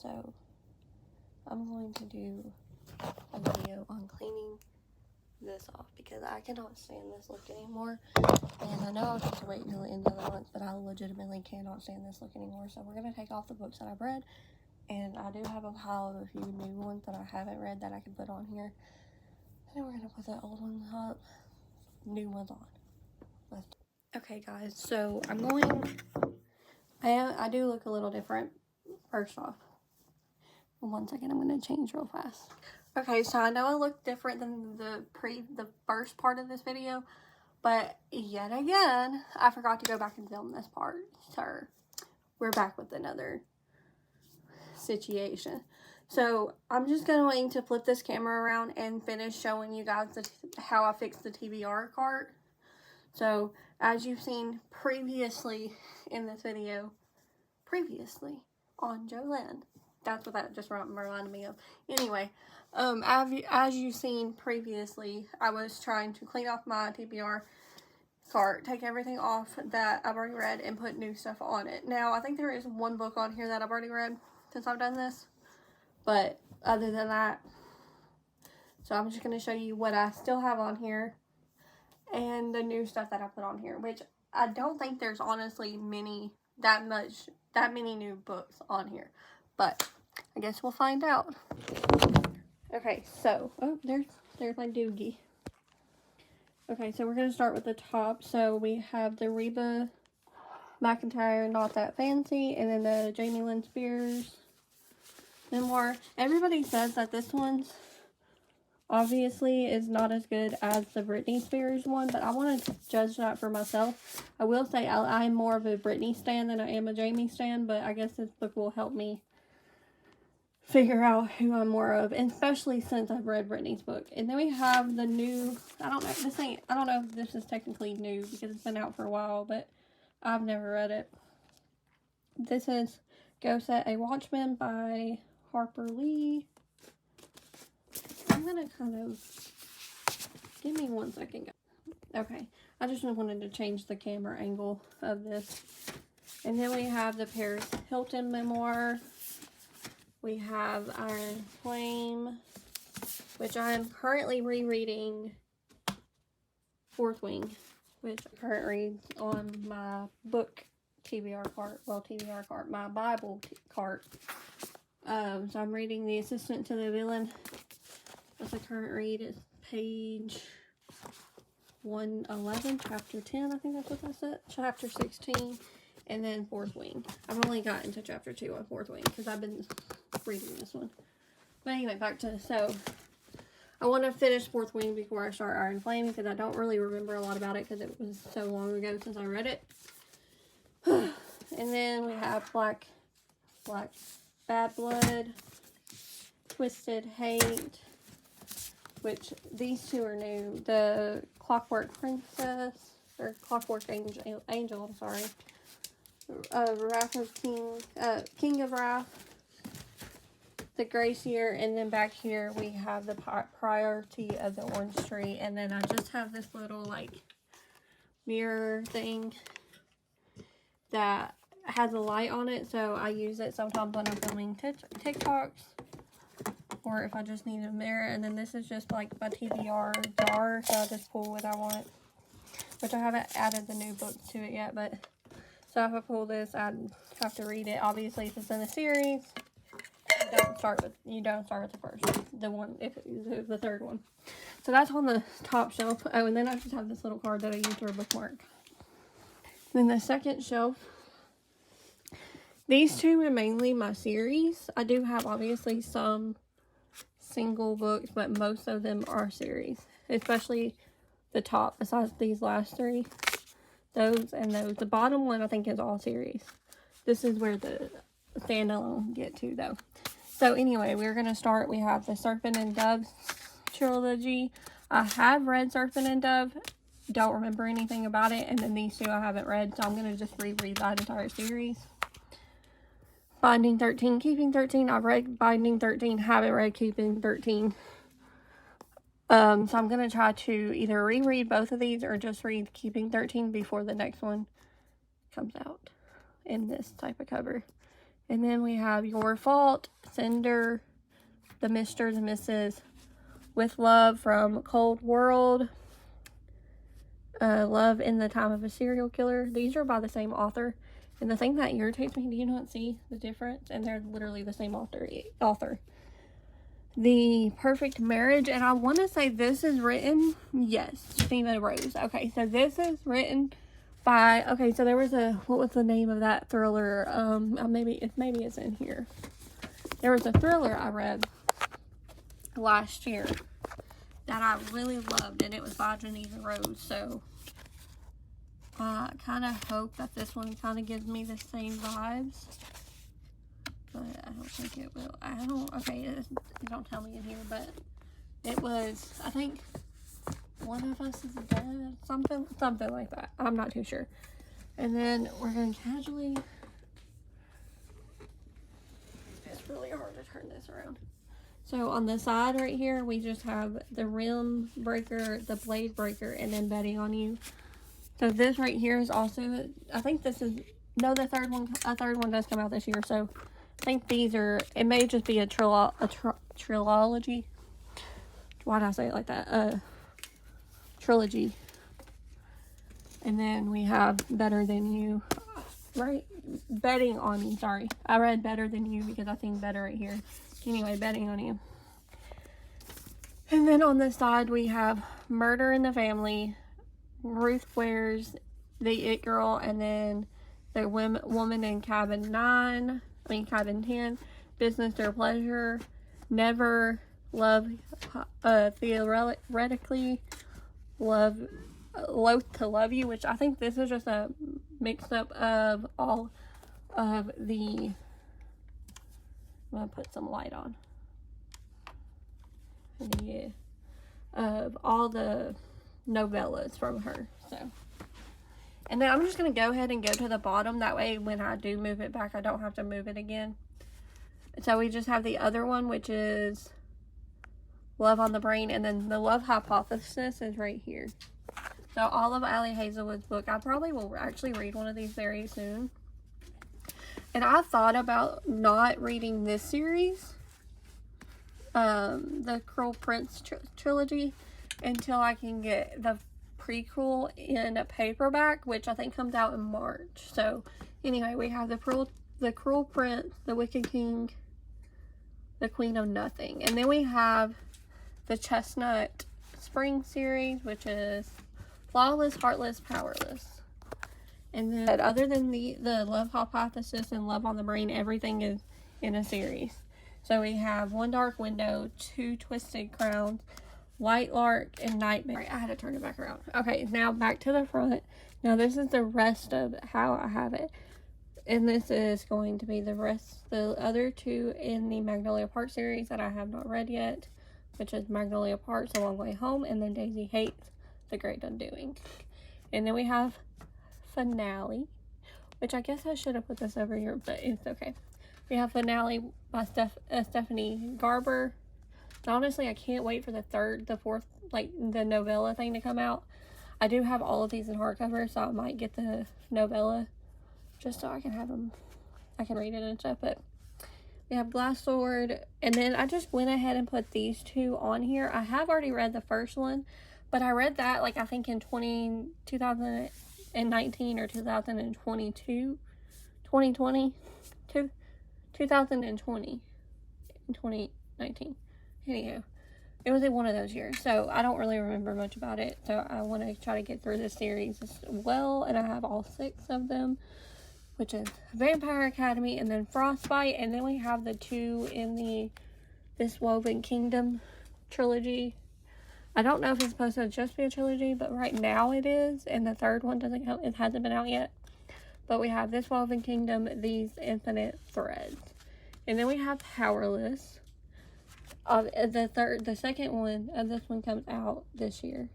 So I'm going to do a video on cleaning this off because I cannot stand this look anymore. And I know I was supposed to wait until the end of the month, but I legitimately cannot stand this look anymore. So we're going to take off the books that I've read. And I do have a pile of a few new ones that I haven't read that I can put on here. And we're going to put the old ones up, new ones on. Okay guys, so I'm going, I do look a little different. First off, 1 second, I'm going to change real fast. Okay, so I know I look different than the first part of this video, but yet again, I forgot to go back and film this part. So we're back with another situation. So I'm just going to flip this camera around and finish showing you guys how I fixed the TBR cart. So as you've seen previously in this video, previously on Jolene, that's what that just reminded me of. Anyway, as you've seen previously, I was trying to clean off my TBR cart, take everything off that I've already read and put new stuff on it. Now, I think there is one book on here that I've already read since I've done this, but other than that, so I'm just going to show you what I still have on here and the new stuff that I put on here, which I don't think there's honestly that many new books on here, but I guess we'll find out. Okay, so, oh, there's my doogie. Okay, so we're going to start with the top. So we have the Reba McEntire Not That Fancy, and then the Jamie Lynn Spears memoir. Everybody says that this one's obviously is not as good as the Britney Spears one, but I want to judge that for myself. I will say I'm more of a Britney stan than I am a Jamie stan, but I guess this book will help me figure out who I'm more of, and especially since I've read Britney's book. And then we have the new, I don't know if this is technically new because it's been out for a while, but I've never read it. This is Go Set a Watchman by Harper Lee. I'm gonna kind of, give me 1 second. Okay, I just wanted to change the camera angle of this. And then we have the Paris Hilton memoir. We have Iron Flame, which I am currently rereading Fourth Wing, which I currently read on my book TBR cart, my Bible cart. So I'm reading The Assistant to the Villain. That's the current read. It's page 111, chapter 10, I think that's what that said. Chapter 16, and then Fourth Wing. I've only gotten to chapter 2 on Fourth Wing because I've been reading this one. But anyway, back to, so I want to finish Fourth Wing before I start Iron Flame because I don't really remember a lot about it because it was so long ago since I read it. And then we have Black Bad Blood, Twisted Hate, which these two are new. The Clockwork Princess, or Clockwork Angel, I'm sorry. Wrath of King of Wrath, the Gracier, and then back here we have the Priority of the Orange Tree, and then I just have this little like mirror thing that has a light on it, so I use it sometimes when I'm filming TikToks, or if I just need a mirror. And then this is just like my TBR jar, so I just pull what I want, which I haven't added the new books to it yet, but so if I pull this, I have to read it. Obviously, if it's in a series, you don't start with the first, the third one. So that's on the top shelf. Oh, and then I just have this little card that I use for a bookmark. Then the second shelf, these two are mainly my series. I do have obviously some single books, but most of them are series, especially the top, besides these last three. Those and those. The bottom one I think is all series. This is where the standalone get to though. So anyway, we're going to start. We have the Serpent and Dove trilogy. I have read Serpent and Dove. Don't remember anything about it. And then these two I haven't read, so I'm going to just reread that entire series. Binding 13, Keeping 13. I've read Binding 13, haven't read Keeping 13. So I'm going to try to either reread both of these or just read Keeping 13 before the next one comes out in this type of cover. And then we have Your Fault, Cinder, The Mr. and Mrs. With Love from Cold World, Love in the Time of a Serial Killer. These are by the same author. And the thing that irritates me, do you not see the difference? And they're literally the same author. The Perfect Marriage, and I want to say this is written, yes, Tina Rose. Okay, so this is written by, okay, so there was what was the name of that thriller? Maybe it's in here. There was a thriller I read last year that I really loved, and it was by Geneva Rose, so I kind of hope that this one kind of gives me the same vibes. But I don't think it will. Okay, it don't tell me in here, but it was, I think, One of Us is Dead, something like that. I'm not too sure. And then we're going to casually, it's really hard to turn this around. So on the side right here, we just have the Rim Breaker, the Blade Breaker, and then Betting on You. So this right here is also, I think this is, no, a third one does come out this year, so I think these are, it may just be a trilogy. Why did I say it like that? Trilogy. And then we have Better Than You, right? Betting on You, sorry. I read Better Than You because I think better right here. Anyway, Betting on You. And then on this side, we have Murder in the Family, Ruth Ware's The It Girl, and then The Woman in Cabin 10, Business or Pleasure, Never, Love, Theoretically, Loath to Love You, which I think this is just a mix-up of all of the, I'm going to put some light on, yeah, of all the novellas from her, so. And then I'm just going to go ahead and go to the bottom. That way, when I do move it back, I don't have to move it again. So we just have the other one, which is Love on the Brain. And then the Love Hypothesis is right here. So all of Ali Hazelwood's book. I probably will actually read one of these very soon. And I thought about not reading this series, the Cruel Prince trilogy, until I can get the prequel in a paperback, which I think comes out in March. So anyway, we have the Cruel Prince, the Wicked King, the Queen of Nothing, and then we have the Chestnut Spring series, which is Flawless, Heartless, Powerless. And then other than the Love Hypothesis and Love on the Brain, everything is in a series. So we have One Dark Window, Two Twisted Crowns, White Lark, and Nightmare. I had to turn it back around. Okay, now back to the front. Now this is the rest of how I have it. And this is going to be the other two in the Magnolia Park series that I have not read yet, which is Magnolia Park's A Long Way Home, and then Daisy Hates The Great Undoing. And then we have Finale, which I guess I should have put this over here, but it's okay. We have Finale by Stephanie Garber. Honestly, I can't wait for the fourth, like, the novella thing to come out. I do have all of these in hardcover, so I might get the novella just so I can have them, I can read it and stuff. But we have Glass Sword, and then I just went ahead and put these two on here. I have already read the first one, but I read that, like, I think in 2019 or 2022, 2020, 2020, 2019. Anywho, it was in one of those years, so I don't really remember much about it. So I want to try to get through this series as well, and I have all 6 of them, which is Vampire Academy and then Frostbite, and then we have the 2 in this Woven Kingdom trilogy. I don't know if it's supposed to just be a trilogy, but right now it is, and the third one doesn't come, it hasn't been out yet. But we have this Woven Kingdom, These Infinite Threads, and then we have Powerless. The second one of this one comes out this year,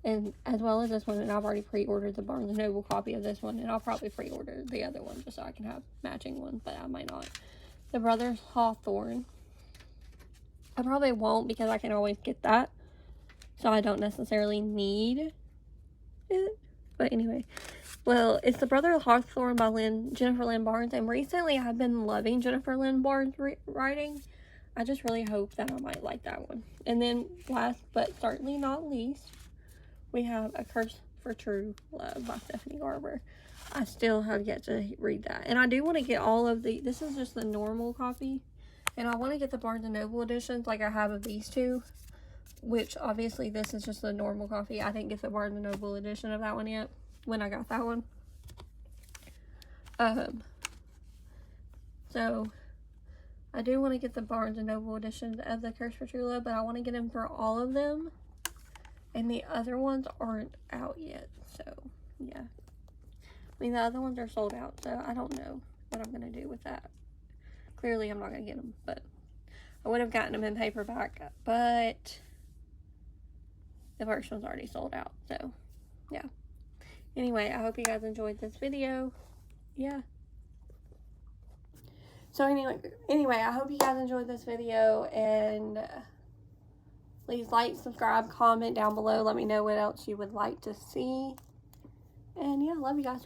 and as well as this one, and I've already pre-ordered the Barnes & Noble copy of this one, and I'll probably pre-order the other one just so I can have matching ones, but I might not. The Brothers Hawthorne, I probably won't because I can always get that, so I don't necessarily need it. But anyway, well, it's The Brother of Hawthorne by Jennifer Lynn Barnes. And recently I've been loving Jennifer Lynn Barnes writing. I just really hope that I might like that one. And then last but certainly not least, we have A Curse for True Love by Stephanie Garber. I still have yet to read that. And I do want to get all of the, this is just the normal copy. And I want to get the Barnes & Noble editions like I have of these two. Which, obviously, this is just the normal copy. I didn't get the Barnes & Noble edition of that one yet. When I got that one. So, I do want to get the Barnes & Noble edition of The Curse for True Love. But I want to get them for all of them. And the other ones aren't out yet. So, yeah. I mean, the other ones are sold out. So, I don't know what I'm going to do with that. Clearly, I'm not going to get them. But I would have gotten them in paperback. But the first one's already sold out. So, yeah. Anyway, I hope you guys enjoyed this video. Yeah. So, anyway, I hope you guys enjoyed this video. And please like, subscribe, comment down below. Let me know what else you would like to see. And, yeah, love you guys.